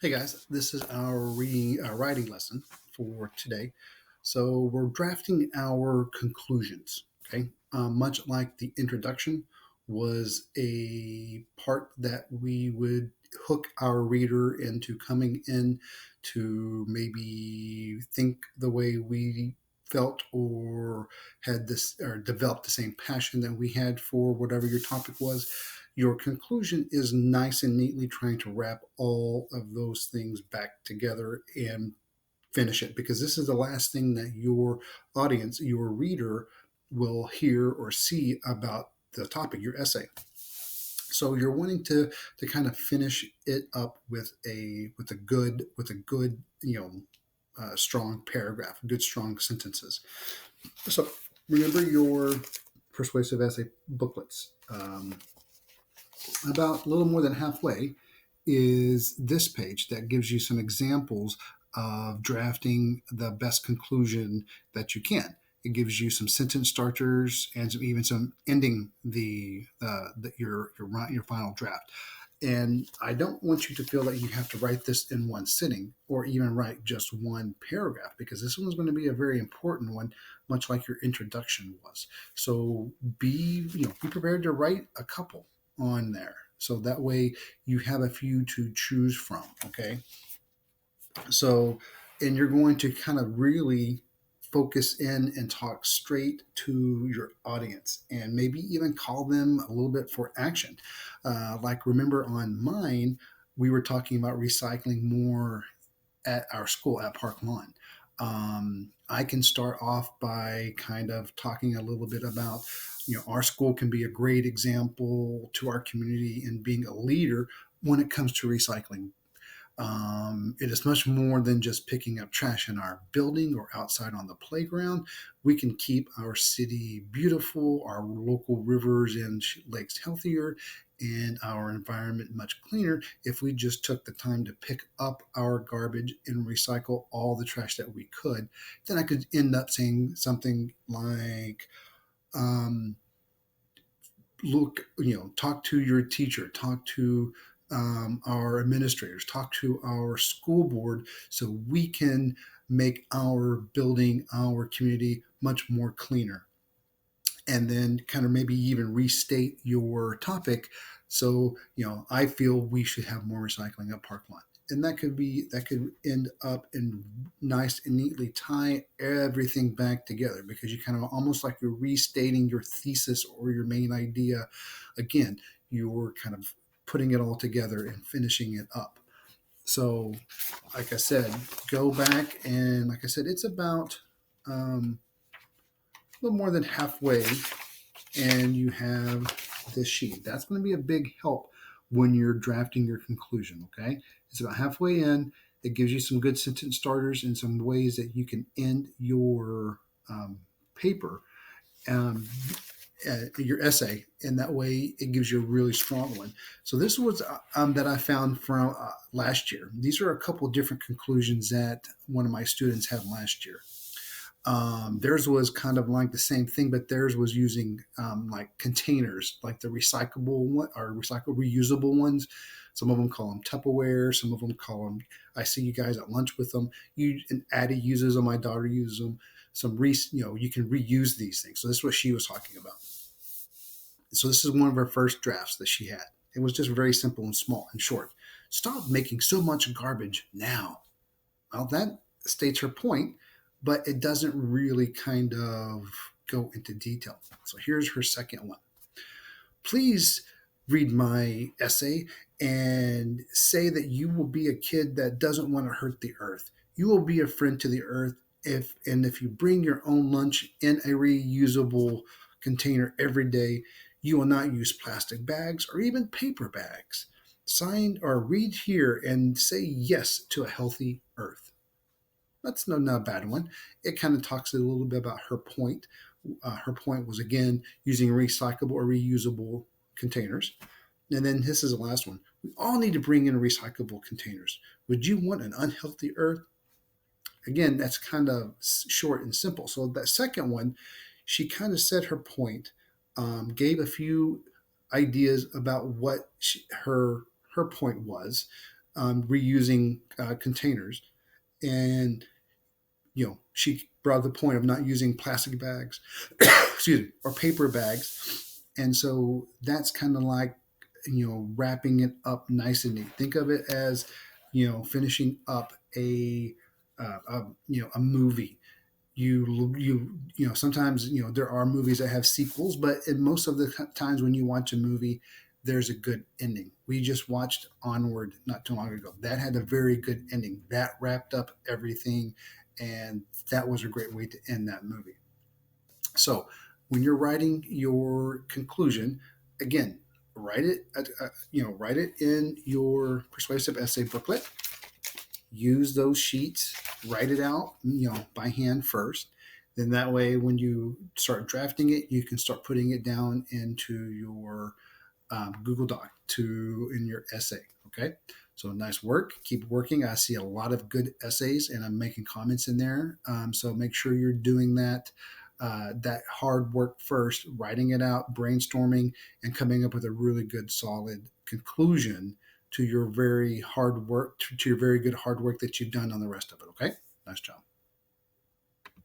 Hey guys, this is our writing lesson for today. So we're drafting our conclusions. Okay, much like the introduction was a part that we would hook our reader into coming in to maybe think the way we felt or had this or developed the same passion that we had for whatever your topic was. Your conclusion is nice and neatly trying to wrap all of those things back together and finish it, because this is the last thing that your audience, your reader, will hear or see about the topic, your essay. So you're wanting to kind of finish it up with a good strong paragraph, good strong sentences. So remember your persuasive essay booklets. About a little more than halfway is this page that gives you some examples of drafting the best conclusion that you can. It gives you some sentence starters and even some ending your final draft. And I don't want you to feel that you have to write this in one sitting or even write just one paragraph, because this one's going to be a very important one, much like your introduction was. So be prepared to write a couple on there. So that way you have a few to choose from. Okay. So, and you're going to kind of really focus in and talk straight to your audience and maybe even call them a little bit for action. Like, remember on mine, we were talking about recycling more at our school at Park Lawn. I can start off by kind of talking a little bit about, our school can be a great example to our community in being a leader when it comes to recycling. It is much more than just picking up trash in our building or outside on the playground. We can keep our city beautiful, our local rivers and lakes healthier, and our environment much cleaner if we just took the time to pick up our garbage and recycle all the trash that we could. Then I could end up saying something like, um, look, talk to your teacher, talk to our administrators, talk to our school board, so we can make our building, our community much more cleaner. And then kind of maybe even restate your topic. So, I feel we should have more recycling at Park Lawn. And that could end up and nice and neatly tie everything back together, because you kind of almost like you're restating your thesis or your main idea again. You're kind of putting it all together and finishing it up. So, like I said, go back, and like I said, it's about a little more than halfway, and you have this sheet. That's going to be a big help when you're drafting your conclusion. Okay, it's about halfway in. It gives you some good sentence starters and some ways that you can end your paper, um, your essay, and that way it gives you a really strong one. So this was that I found from last year. These are a couple of different conclusions that one of my students had last year. Theirs was kind of like the same thing, but theirs was using like containers, like the recyclable one or reusable ones. Some of them call them Tupperware. Some of them call them. I see you guys at lunch with them. And Addie uses them. My daughter uses them. You can reuse these things. So this is what she was talking about. So this is one of her first drafts that she had. It was just very simple and small and short. Stop making so much garbage now. Well, that states her point, but it doesn't really kind of go into detail. So here's her second one. Please read my essay and say that you will be a kid that doesn't want to hurt the earth. You will be a friend to the earth if you bring your own lunch in a reusable container every day. You will not use plastic bags or even paper bags. Sign or read here and say yes to a healthy earth. That's not a bad one. It kind of talks a little bit about her point. Her point was, again, using recyclable or reusable containers. And then this is the last one. We all need to bring in recyclable containers. Would you want an unhealthy earth? Again, that's kind of short and simple. So that second one, she kind of said her point, gave a few ideas about what her point was, reusing containers. And she brought up the point of not using plastic bags, excuse me, or paper bags. And so that's kind of like, wrapping it up nice and neat. Think of it as, finishing up a movie. Sometimes, there are movies that have sequels, but in most of the times when you watch a movie, there's a good ending. We just watched Onward not too long ago. That had a very good ending. That wrapped up everything, and that was a great way to end that movie. So when you're writing your conclusion, again, write it in your persuasive essay booklet. Use those sheets, write it out, by hand first. Then that way, when you start drafting it, you can start putting it down into your Google Doc in your essay. Okay. So nice work. Keep working. I see a lot of good essays, and I'm making comments in there. So make sure you're doing that hard work first, writing it out, brainstorming, and coming up with a really good, solid conclusion to your very hard work, to your very good hard work that you've done on the rest of it. Okay. Nice job.